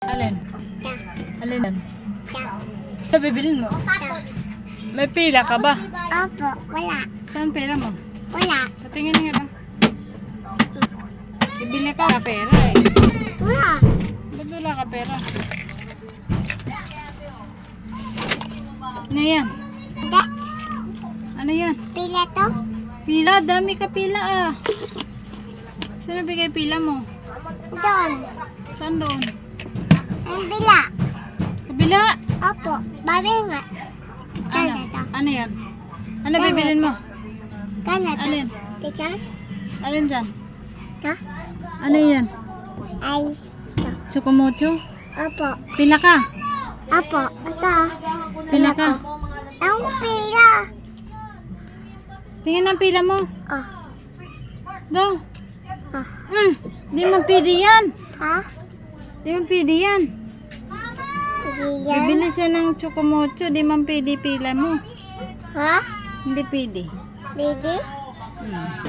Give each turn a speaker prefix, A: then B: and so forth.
A: Alin?
B: Ta.
A: Alin yan?
B: Ta.
A: Ito bibilin mo.
B: Ta.
A: May pila ka ba?
B: Opo, wala.
A: Saan pera mo?
B: Wala.
A: Patingin nga ba? Bibili ka na pera eh.
B: Wala.
A: Ba't wala ka pera? Ano yan?
B: Hindi.
A: Ano yan?
B: Pila to?
A: Pila? Dami ka pila ah. Saan nabigay pila mo?
B: Doon.
A: Saan doon?
B: Ang bila.
A: Kabila?
B: Opo, babi nga.
A: Ano?
B: Kanata.
A: Ano yan? Ano bibilin mo?
B: Kanata.
A: Alin?
B: Picture?
A: Alin dyan?
B: Ta?
A: Ano yan?
B: Ay. Ta.
A: Chocomocho?
B: Opo.
A: Pila ka?
B: Opo. Ito.
A: Pila ka?
B: Ang pila.
A: Tingin ang pila mo.
B: Oh.
A: Do.
B: Oh.
A: Di man pwede yan.
B: Ha?
A: Di man pwede yan.
B: Hindi yan.
A: Bibili siya ng chocomocho. Di man pwede pila mo.
B: Ha?
A: Hindi pwede.
B: Bidi?
A: Hmm.